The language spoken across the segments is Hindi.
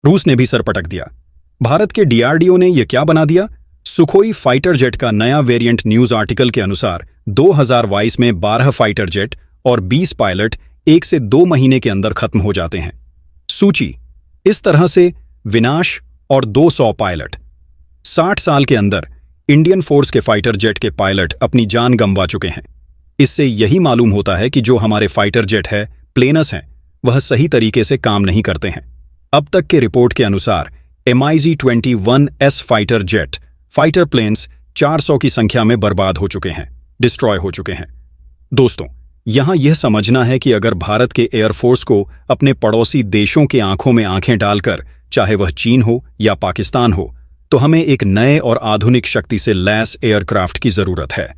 रूस ने भी सर पटक दिया। भारत के डीआरडीओ ने यह क्या बना दिया? सुखोई फाइटर जेट का नया वेरिएंट न्यूज आर्टिकल के अनुसार 2022 में 12 फाइटर जेट और 20 पायलट 1 से 2 महीने के अंदर खत्म हो जाते हैं। सूची इस तरह से: विनाश और 200 पायलट। 60 साल के अंदर इंडियन फोर्स के फाइटर जेट के पायलट अपनी जान गंवा चुके हैं। इससे यही मालूम होता है कि जो हमारे फाइटर जेट है, प्लेनर्स हैं, वह सही तरीके से काम नहीं करते हैं। अब तक के रिपोर्ट के अनुसार MiG-21S fighter jet fighter planes 400 की संख्या में बर्बाद हो चुके हैं, डिस्ट्रॉय हो चुके हैं। दोस्तों, यहां यह समझना है कि अगर भारत के एयरफोर्स को अपने पड़ोसी देशों के आंखों में आंखें डालकर, चाहे वह चीन हो या पाकिस्तान हो, तो हमें एक नए और आधुनिक शक्ति से लैस एयरक्राफ्ट की जरूरत है।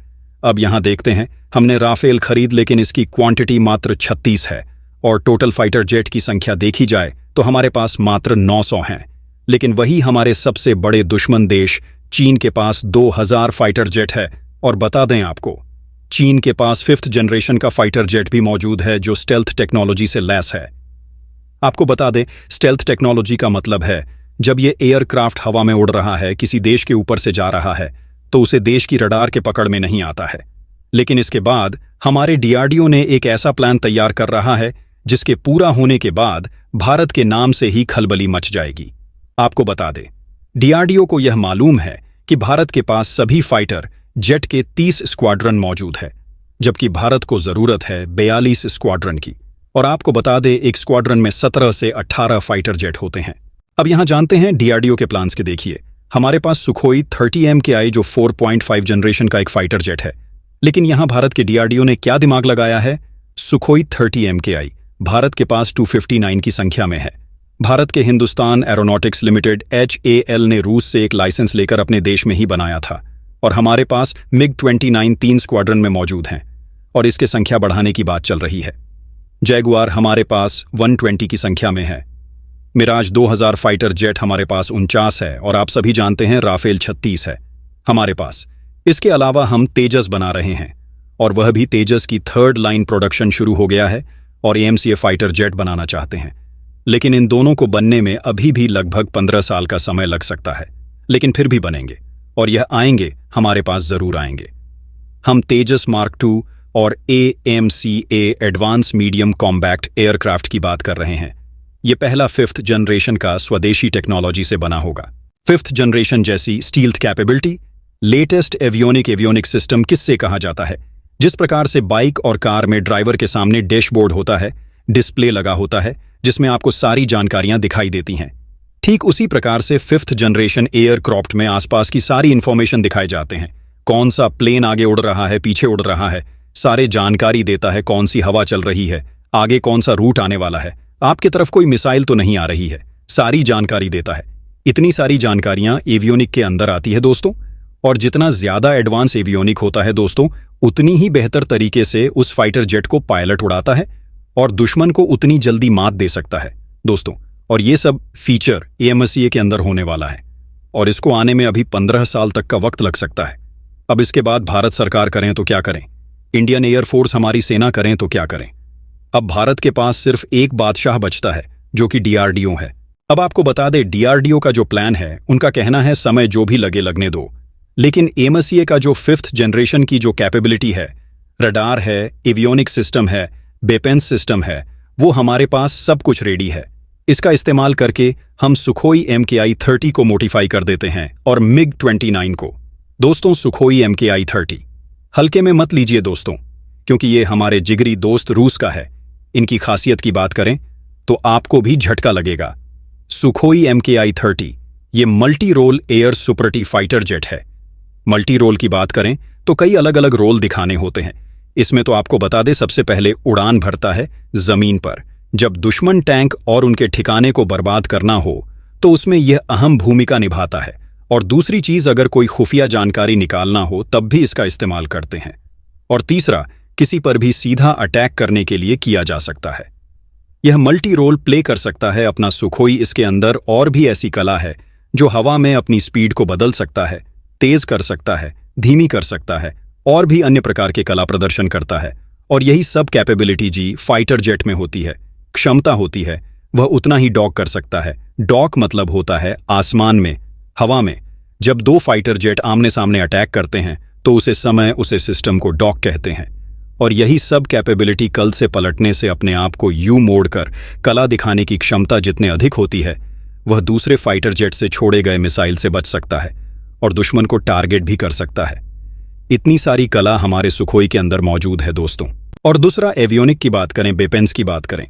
अब यहां देखते हैं, हमने राफेल खरीद, लेकिन इसकी क्वांटिटी मात्र 36 है और टोटल फाइटर जेट की संख्या देखी जाए तो हमारे पास मात्र 900 हैं। लेकिन वही हमारे सबसे बड़े दुश्मन देश चीन के पास 2000 फाइटर जेट है। और बता दें आपको, चीन के पास 5th जनरेशन का फाइटर जेट भी मौजूद है जो स्टेल्थ टेक्नोलॉजी से लैस है। आपको बता दें, स्टेल्थ टेक्नोलॉजी का मतलब है जब ये एयरक्राफ्ट हवा में उड़ रहा है, किसी देश के ऊपर से जा रहा है, तो उसे देश की रडार के पकड़ में नहीं आता है। लेकिन इसके बाद हमारे डीआरडीओ ने एक ऐसा प्लान तैयार कर रहा है जिसके पूरा होने के बाद भारत के नाम से ही खलबली मच जाएगी। आपको बता दें, डीआरडीओ को यह मालूम है कि भारत के पास सभी फाइटर जेट के 30 स्क्वाड्रन मौजूद है, जबकि भारत को जरूरत है 42 स्क्वाड्रन की। और आपको बता दें, एक स्क्वाड्रन में 17 से 18 फाइटर जेट होते हैं। अब यहां जानते हैं डीआरडीओ के प्लान्स के। देखिए, हमारे पास सुखोई 30 MKI जो 4.5 जनरेशन का एक फाइटर जेट है। लेकिन यहां भारत के डीआरडीओ ने क्या दिमाग लगाया है? सुखोई 30 MKI भारत के पास 259 की संख्या में है। भारत के हिंदुस्तान एरोनॉटिक्स लिमिटेड HAL ने रूस से एक लाइसेंस लेकर अपने देश में ही बनाया था। और हमारे पास MiG-29 3 स्क्वाड्रन में मौजूद हैं और इसके संख्या बढ़ाने की बात चल रही है। जैगुआर हमारे पास 120 की संख्या में है। मिराज 2000 फाइटर जेट हमारे पास 49 है और आप सभी जानते हैं राफेल 36 है हमारे पास। इसके अलावा हम तेजस बना रहे हैं और वह भी तेजस की 3rd लाइन प्रोडक्शन शुरू हो गया है और AMCA फाइटर जेट बनाना चाहते हैं। लेकिन इन दोनों को बनने में अभी भी लगभग 15 साल का समय लग सकता है, लेकिन फिर भी बनेंगे और यह आएंगे, हमारे पास जरूर आएंगे। हम तेजस मार्क 2 और AMCA advance medium combat aircraft की बात कर रहे हैं। यह पहला 5th जनरेशन का स्वदेशी टेक्नोलॉजी से बना होगा। 5th जनरेशन जैसी stealth capability, latest avionic system किससे कहा जाता है? जिस प्रकार से बाइक और कार में ड्राइवर के सामने डैशबोर्ड होता है, डिस्प्ले लगा होता है जिसमें आपको सारी जानकारियां दिखाई देती हैं, ठीक उसी प्रकार से 5th जनरेशन एयरक्राफ्ट में आसपास की सारी इंफॉर्मेशन दिखाए जाते हैं। कौन सा प्लेन आगे उड़ रहा है, पीछे उड़ रहा है, सारे जानकारी देता है। कौन सी हवा चल रही है, आगे कौन सा रूट आने वाला है, आपकी तरफ कोई मिसाइल तो नहीं आ रही है, सारी जानकारी देता है। इतनी सारी जानकारियां एवियोनिक के अंदर आती है दोस्तों। और जितना ज्यादा एडवांस एवियोनिक होता है दोस्तों, उतनी ही बेहतर तरीके से उस फाइटर जेट को पायलट उड़ाता है और दुश्मन को उतनी जल्दी मात दे सकता है दोस्तों। और ये सब फीचर AMCA के अंदर होने वाला है और इसको आने में अभी 15 साल तक का वक्त लग सकता है। अब इसके बाद भारत सरकार करें तो क्या करें, इंडियन एयरफोर्स हमारी सेना करें तो क्या करें? अब भारत के पास सिर्फ एक बादशाह बचता है जो कि डीआरडीओ है। अब आपको बता दें, डीआरडीओ का जो प्लान है, उनका कहना है समय जो भी लगे लगने दो। लेकिन AMCA का जो 5th जनरेशन की जो कैपेबिलिटी है, रडार है, एवियोनिक सिस्टम है, वेपन्स सिस्टम है, वो हमारे पास सब कुछ रेडी है। इसका इस्तेमाल करके हम सुखोई MKI 30 को मोडिफाई कर देते हैं और MiG-29 को। दोस्तों, सुखोई MKI 30 हल्के में मत लीजिए दोस्तों, क्योंकि ये हमारे जिगरी दोस्त रूस का है। इनकी खासियत की बात करें तो आपको भी झटका लगेगा। सुखोई MKI 30 ये multi role air superiority fighter jet है। मल्टी रोल की बात करें तो कई अलग अलग रोल दिखाने होते हैं। इसमें तो आपको बता दें, सबसे पहले उड़ान भरता है जमीन पर। जब दुश्मन टैंक और उनके ठिकाने को बर्बाद करना हो तो उसमें यह अहम भूमिका निभाता है। और दूसरी चीज, अगर कोई खुफिया जानकारी निकालना हो तब भी इसका इस्तेमाल करते हैं। और तीसरा, किसी पर भी सीधा अटैक करने के लिए किया जा सकता है। यह मल्टी रोल प्ले कर सकता है अपना सुखोई। इसके अंदर और भी ऐसी कला है जो हवा में अपनी स्पीड को बदल सकता है, तेज कर सकता है, धीमी कर सकता है और भी अन्य प्रकार के कला प्रदर्शन करता है। और यही सब कैपेबिलिटी जी फाइटर जेट में होती है। क्षमता होती है, वह उतना ही डॉक कर सकता है डॉक मतलब होता है आसमान में, हवा में। जब दो फाइटर जेट आमने सामने अटैक करते हैं तो उसे सिस्टम को डॉक कहते हैं। और यही सब कैपेबिलिटी कल से पलटने से अपने आप को यूं मोड़कर कला दिखाने की क्षमता जितने अधिक होती है, वह दूसरे फाइटर जेट से छोड़े गए मिसाइल से बच सकता है और दुश्मन को टारगेट भी कर सकता है। इतनी सारी कला हमारे सुखोई के अंदर मौजूद है दोस्तों। और दूसरा एवियोनिक की बात करें, वेपन्स की बात करें,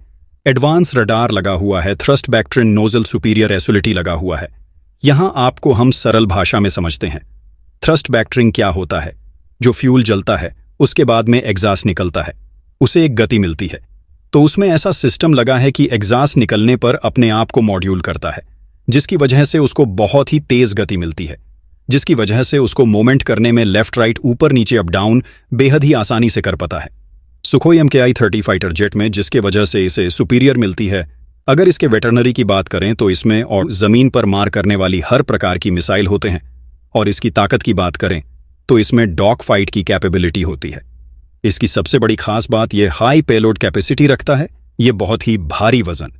एडवांस रडार लगा हुआ है, थ्रस्ट बैक्ट्रिन नोजल सुपीरियर एसोलिटी लगा हुआ है। यहां आपको हम सरल भाषा में समझते हैं। थ्रस्ट बैक्ट्रिन क्या होता है? जो फ्यूल जलता है उसके बाद में एग्जॉस्ट निकलता है, उसे एक गति मिलती है। तो उसमें ऐसा सिस्टम लगा है कि एग्जॉस्ट निकलने पर अपने आप को मॉड्यूल करता है, जिसकी वजह से उसको बहुत ही तेज गति मिलती है, जिसकी वजह से उसको मूवमेंट करने में लेफ्ट राइट ऊपर नीचे अप डाउन बेहद ही आसानी से कर पाता है। सुखोई MKI-30 फाइटर जेट में जिसके वजह से इसे सुपीरियर मिलती है। अगर इसके वेटरनरी की बात करें तो इसमें और जमीन पर मार करने वाली हर प्रकार की मिसाइल होते हैं। और इसकी ताकत की बात करें तो इसमें डॉग फाइट की कैपेबिलिटी होती है। इसकी सबसे बड़ी खास बात यह हाई पेलोड कैपेसिटी रखता है। यह बहुत ही भारी वजन,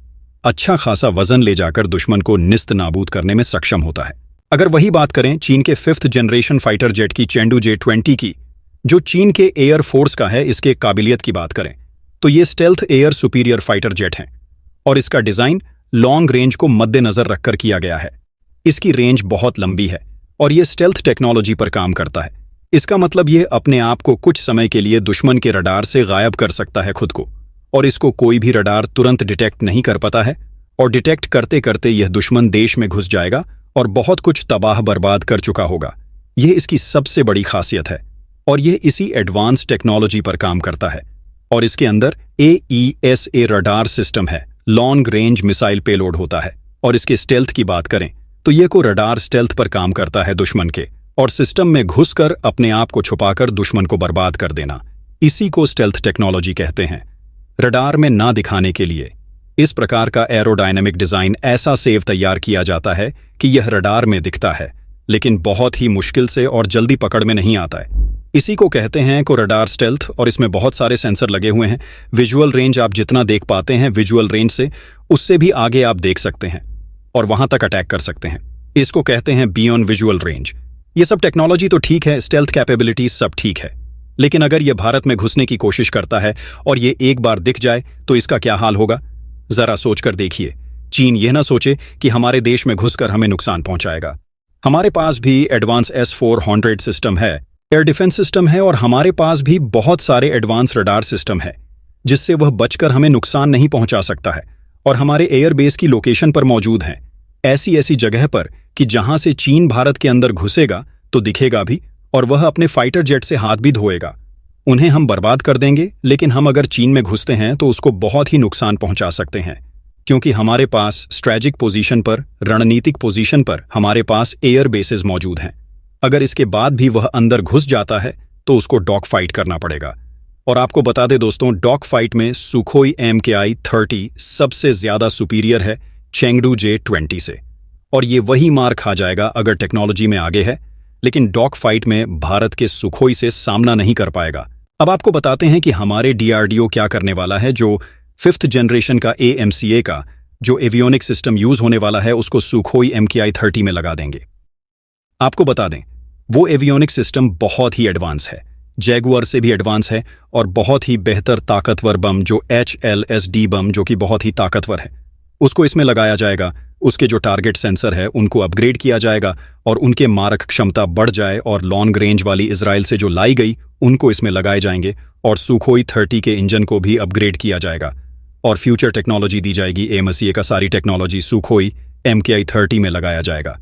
अच्छा खासा वजन ले जाकर दुश्मन को निस्त नाबूद करने में सक्षम होता है। अगर वही बात करें चीन के 5th जनरेशन फाइटर जेट की, चेंडू J-20 की, जो चीन के एयर फोर्स का है, इसके काबिलियत की बात करें तो ये stealth air superior fighter jet हैं और इसका डिजाइन लॉन्ग रेंज को मद्देनजर रखकर किया गया है। इसकी रेंज बहुत लंबी है और ये स्टेल्थ टेक्नोलॉजी पर काम करता है। इसका मतलब ये अपने आप को कुछ समय के लिए दुश्मन के रडार से गायब कर सकता है खुद को, और इसको कोई भी रडार तुरंत डिटेक्ट नहीं कर पाता है। और डिटेक्ट करते करते यह दुश्मन देश में घुस जाएगा और बहुत कुछ तबाह बर्बाद कर चुका होगा। यह इसकी सबसे बड़ी खासियत है और यह इसी एडवांस टेक्नोलॉजी पर काम करता है। और इसके अंदर AESA रडार सिस्टम है, लॉन्ग रेंज मिसाइल पेलोड होता है। और इसके स्टेल्थ की बात करें तो यह को रडार स्टेल्थ पर काम करता है दुश्मन के, और सिस्टम में घुसकर अपने आप को छुपाकर दुश्मन को बर्बाद कर देना। इसी को स्टेल्थ टेक्नोलॉजी कहते हैं। रडार में ना दिखाने के लिए इस प्रकार का एरोडायनेमिक डिजाइन ऐसा सेव तैयार किया जाता है कि यह रडार में दिखता है लेकिन बहुत ही मुश्किल से और जल्दी पकड़ में नहीं आता है। इसी को कहते हैं को रडार स्टेल्थ। और इसमें बहुत सारे सेंसर लगे हुए हैं। विजुअल रेंज आप जितना देख पाते हैं विजुअल रेंज से, उससे भी आगे आप देख सकते हैं और वहां तक अटैक कर सकते हैं। इसको कहते हैं बियॉन्ड विजुअल रेंज। ये सब टेक्नोलॉजी तो ठीक है, स्टेल्थ कैपेबिलिटी सब ठीक है, लेकिन अगर यह भारत में घुसने की कोशिश करता है और ये एक बार दिख जाए तो इसका क्या हाल होगा? जरा सोचकर देखिए। चीन यह ना सोचे कि हमारे देश में घुसकर हमें नुकसान पहुंचाएगा। हमारे पास भी एडवांस S-400 सिस्टम है, एयर डिफेंस सिस्टम है, और हमारे पास भी बहुत सारे एडवांस रडार सिस्टम है जिससे वह बचकर हमें नुकसान नहीं पहुंचा सकता है। और हमारे एयरबेस की लोकेशन पर मौजूद हैं, ऐसी जगह पर कि जहां से चीन भारत के अंदर घुसेगा तो दिखेगा भी और वह अपने फाइटर जेट से हाथ भी धोएगा। उन्हें हम बर्बाद कर देंगे, लेकिन हम अगर चीन में घुसते हैं तो उसको बहुत ही नुकसान पहुंचा सकते हैं, क्योंकि हमारे पास स्ट्रैटेजिक पोजीशन पर, रणनीतिक पोजीशन पर हमारे पास एयर बेसेस मौजूद हैं। अगर इसके बाद भी वह अंदर घुस जाता है तो उसको डॉग फाइट करना पड़ेगा। और आपको बता दें दोस्तों, डॉग फाइट में सुखोई MKI-30 सबसे ज्यादा सुपीरियर है चेंगडू J-20 से, और ये वही मार खा जाएगा अगर टेक्नोलॉजी में आगे है, लेकिन डॉग फाइट में भारत के सुखोई से सामना नहीं कर पाएगा। अब आपको बताते हैं कि हमारे DRDO क्या करने वाला है। जो 5th जनरेशन का AMCA का जो एवियोनिक सिस्टम यूज होने वाला है उसको सुखोई MKI-30 में लगा देंगे। आपको बता दें वो एवियोनिक सिस्टम बहुत ही एडवांस है, जैगुआर से भी एडवांस है, और बहुत ही बेहतर ताकतवर बम जो HLSD बम, जो कि बहुत ही ताकतवर है, उसको इसमें लगाया जाएगा। उसके जो टारगेट सेंसर है उनको अपग्रेड किया जाएगा और उनके मारक क्षमता बढ़ जाए, और लॉन्ग रेंज वाली इजराइल से जो लाई गई उनको इसमें लगाए जाएंगे, और सुखोई 30 के इंजन को भी अपग्रेड किया जाएगा और फ्यूचर टेक्नोलॉजी दी जाएगी। AMCA का सारी टेक्नोलॉजी सुखोई MKI-30 में लगाया जाएगा।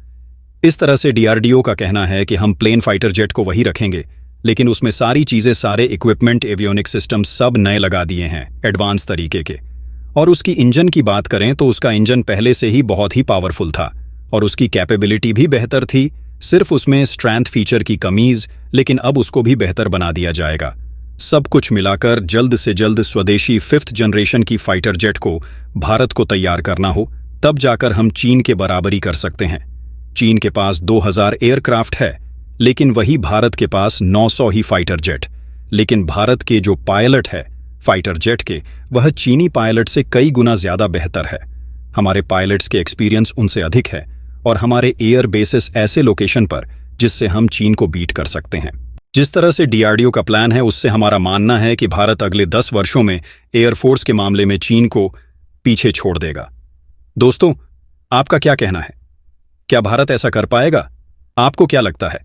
इस तरह से DRDO का कहना है कि हम प्लेन फाइटर जेट को वही रखेंगे, लेकिन उसमें सारी चीजें, सारे इक्विपमेंट, एवियोनिक सिस्टम सब नए लगा दिए हैं एडवांस तरीके के। और उसकी इंजन की बात करें तो उसका इंजन पहले से ही बहुत ही पावरफुल था और उसकी कैपेबिलिटी भी बेहतर थी, सिर्फ उसमें स्ट्रेंथ फीचर की कमीज, लेकिन अब उसको भी बेहतर बना दिया जाएगा। सब कुछ मिलाकर जल्द से जल्द स्वदेशी 5th जनरेशन की फाइटर जेट को भारत को तैयार करना हो, तब जाकर हम चीन के बराबरी कर सकते हैं। चीन के पास 2000 एयरक्राफ्ट है, लेकिन वही भारत के पास 900 ही फाइटर जेट। लेकिन भारत के जो पायलट है फाइटर जेट के, वह चीनी पायलट से कई गुना ज्यादा बेहतर है। हमारे पायलट्स के एक्सपीरियंस उनसे अधिक है और हमारे एयर बेसिस ऐसे लोकेशन पर जिससे हम चीन को बीट कर सकते हैं। जिस तरह से डीआरडीओ का प्लान है उससे हमारा मानना है कि भारत अगले 10 वर्षों में एयरफोर्स के मामले में चीन को पीछे छोड़ देगा। दोस्तों, आपका क्या कहना है? क्या भारत ऐसा कर पाएगा? आपको क्या लगता है?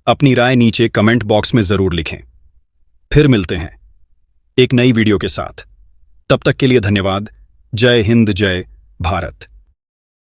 अपनी राय नीचे कमेंट बॉक्स में जरूर लिखें। फिर मिलते हैं एक नई वीडियो के साथ। तब तक के लिए धन्यवाद। जय हिंद, जय भारत।